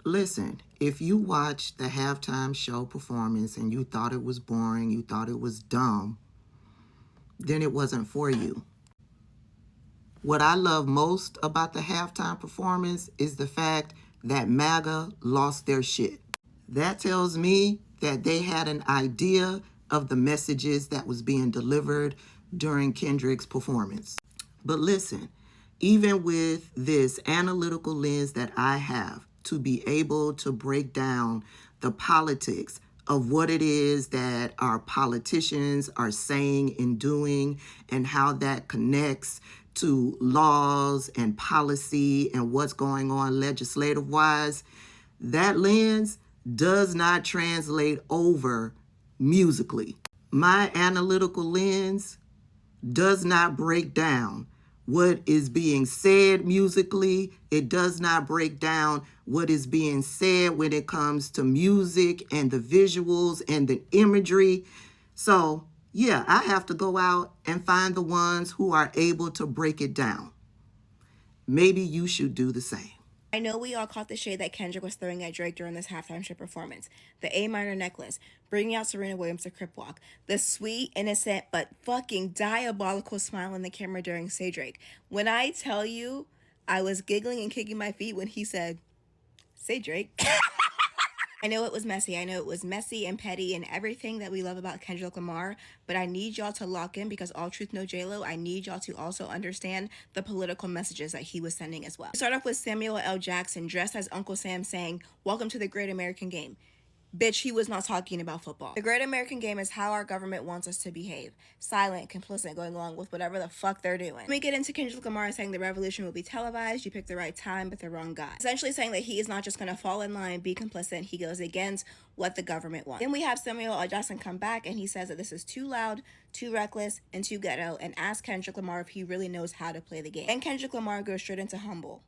Listen, if you watched the halftime show performance and you thought it was boring, you thought it was dumb, then it wasn't for you. What I love most about the halftime performance is the fact that MAGA lost their shit. That tells me that they had an idea of the messages that was being delivered during Kendrick's performance. But listen, even with this analytical lens that I have to be able to break down the politics of what it is that our politicians are saying and doing and how that connects to laws and policy and what's going on legislative-wise, that lens does not translate over musically. My analytical lens does not break down what is being said musically. It does not break down what is being said when it comes to music and the visuals and the imagery. So, yeah, I have to go out and find the ones who are able to break it down. Maybe you should do the same. I know we all caught the shade that Kendrick was throwing at Drake during this halftime show performance. The A minor necklace, bringing out Serena Williams to Crip Walk, the sweet, innocent, but fucking diabolical smile in the camera during Say Drake. When I tell you, I was giggling and kicking my feet when he said, Say Drake. I know it was messy. I know it was messy and petty and everything that we love about Kendrick Lamar, but I need y'all to lock in because all truth, no J-Lo. I need y'all to also understand the political messages that he was sending as well. We start off with Samuel L. Jackson dressed as Uncle Sam saying, "Welcome to the Great American Game." Bitch, he was not talking about football. The Great American Game is how our government wants us to behave. Silent, complicit, going along with whatever the fuck they're doing. When we get into Kendrick Lamar saying the revolution will be televised, you picked the right time but the wrong guy. Essentially saying that he is not just going to fall in line, be complicit, he goes against what the government wants. Then we have Samuel L. Jackson come back and he says that this is too loud, too reckless, and too ghetto, and asks Kendrick Lamar if he really knows how to play the game. And Kendrick Lamar goes straight into humble.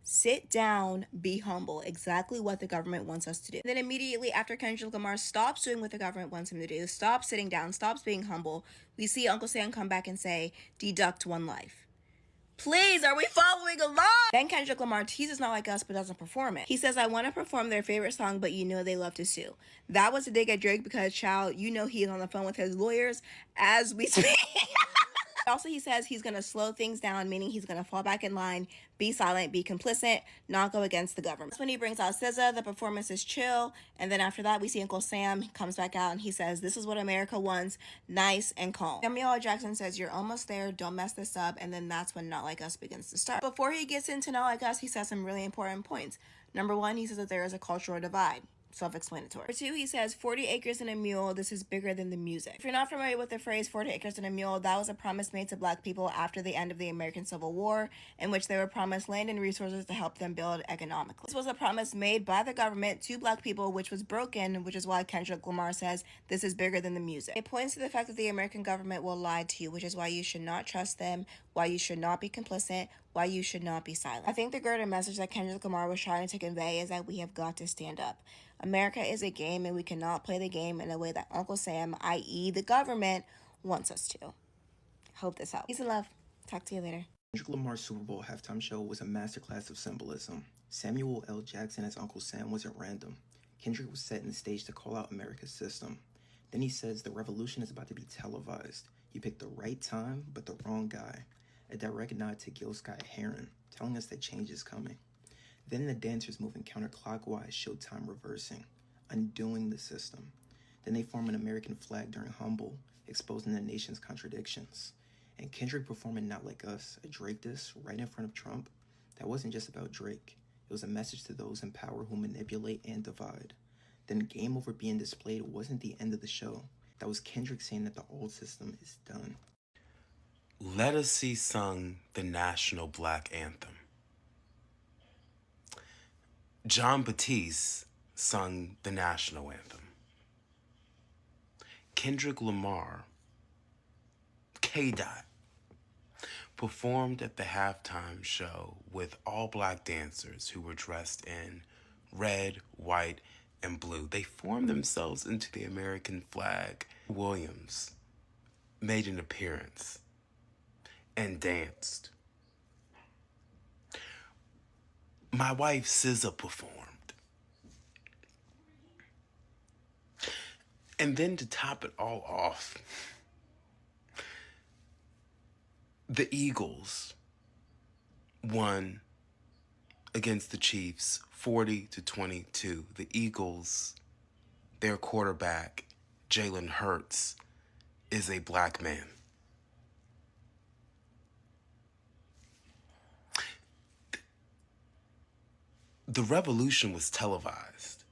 Sit down, be humble, exactly what the government wants us to do. And then immediately after Kendrick Lamar stops doing what the government wants him to do, stops sitting down, stops being humble, we see Uncle Sam come back and say, deduct one life. Please, are we following along? Then Kendrick Lamar teases Not Like Us but doesn't perform it. He says, I want to perform their favorite song, but you know they love to sue. That was a dig at Drake because, child, you know he is on the phone with his lawyers as we speak. Also, he says he's going to slow things down, meaning he's going to fall back in line, be silent, be complicit, not go against the government. That's when he brings out SZA, the performance is chill, and then after that, we see Uncle Sam comes back out and he says, this is what America wants, nice and calm. Samuel L. Jackson says, you're almost there, don't mess this up, and then that's when Not Like Us begins to start. Before he gets into Not Like Us, he says some really important points. Number one, he says that there is a cultural divide. Self-explanatory. Number two, he says 40 acres and a mule, this is bigger than the music. If you're not familiar with the phrase 40 acres and a mule, that was a promise made to black people after the end of the American Civil War, in which they were promised land and resources to help them build economically. This was a promise made by the government to black people, which was broken, which is why Kendrick Lamar says this is bigger than the music. It points to the fact that the American government will lie to you, which is why you should not trust them, why you should not be complicit, why you should not be silent. I think the greater message that Kendrick Lamar was trying to convey is that we have got to stand up. America is a game and we cannot play the game in a way that Uncle Sam, i.e. the government, wants us to. Hope this helps. Peace and love. Talk to you later. Kendrick Lamar's Super Bowl halftime show was a masterclass of symbolism. Samuel L. Jackson as Uncle Sam wasn't random. Kendrick was setting the stage to call out America's system. Then he says the revolution is about to be televised. You picked the right time, but the wrong guy. A direct nod to Gil Scott-Heron, telling us that change is coming. Then the dancers moving counterclockwise showed time reversing, undoing the system. Then they form an American flag during Humble, exposing the nation's contradictions. And Kendrick performing Not Like Us, a Drake diss right in front of Trump. That wasn't just about Drake. It was a message to those in power who manipulate and divide. Then Game Over being displayed wasn't the end of the show. That was Kendrick saying that the old system is done. Let Us See sung the national black anthem. John Batiste sung the national anthem. Kendrick Lamar, K-Dot, performed at the halftime show with all black dancers who were dressed in red, white, and blue. They formed themselves into the American flag. Williams made an appearance and danced. My wife SZA performed. And then to top it all off, the Eagles won against the Chiefs 40-22. The Eagles, their quarterback, Jalen Hurts, is a black man. The revolution was televised.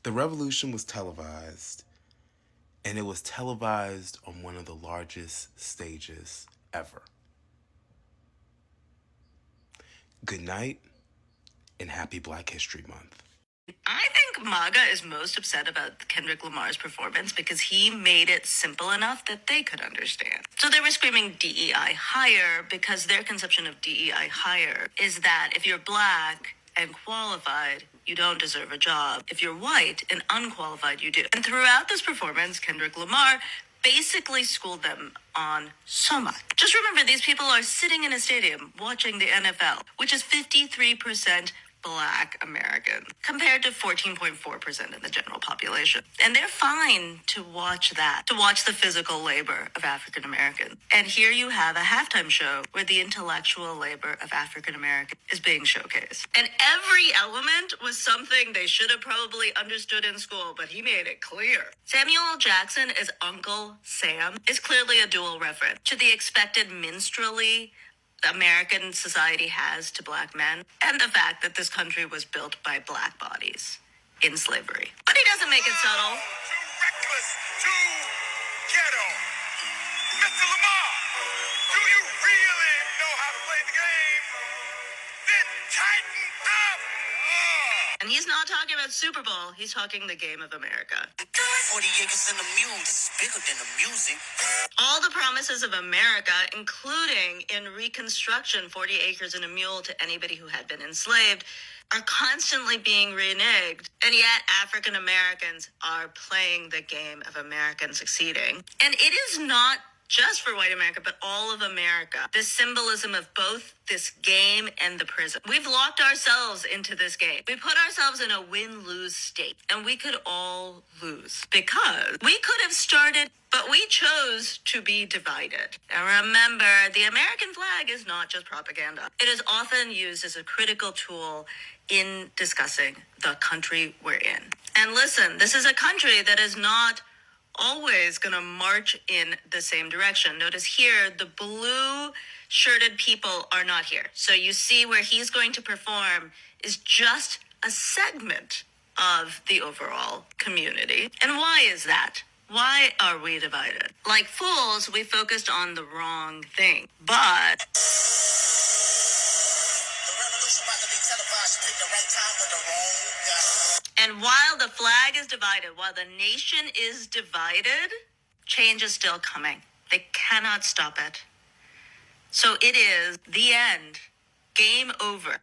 The revolution was televised, and it was televised on one of the largest stages ever. Good night, and happy Black History Month. I think MAGA is most upset about Kendrick Lamar's performance because he made it simple enough that they could understand. So they were screaming DEI higher because their conception of DEI higher is that if you're black and qualified, you don't deserve a job. If you're white and unqualified, you do. And throughout this performance, Kendrick Lamar basically schooled them on so much. Just remember, these people are sitting in a stadium watching the NFL, which is 53% Black American compared to 14.4% in the general population. And they're fine to watch that, to watch the physical labor of African Americans. And here you have a halftime show where the intellectual labor of African Americans is being showcased. And every element was something they should have probably understood in school, but he made it clear. Samuel L. Jackson as Uncle Sam is clearly a dual reference to the expected minstrelly American society has to black men, and the fact that this country was built by black bodies in slavery. But he doesn't make it subtle. Too reckless, too ghetto. Mr. Lamar, do you really know how to play the game? Then tighten up. And he's not talking about Super Bowl, he's talking the game of America. 40 acres in the mule, this is bigger than the music. All the promises of America, including in Reconstruction, 40 acres and a mule to anybody who had been enslaved, are constantly being reneged. And yet African Americans are playing the game of American succeeding. And it is not just for white America, but all of America. The symbolism of both this game and the prison. We've locked ourselves into this game. We put ourselves in a win-lose state, and we could all lose because we could have started, but we chose to be divided. And remember, the American flag is not just propaganda. It is often used as a critical tool in discussing the country we're in. And listen, this is a country that is not always going to march in the same direction. Notice here, the blue shirted people are not here. So you see where he's going to perform is just a segment of the overall community. And why is that? Why are we divided? Like fools, we focused on the wrong thing. But The revolution about to be televised. You picked the right time with the wrong guy. And while the flag is divided, while the nation is divided, change is still coming. They cannot stop it. So it is the end. Game over.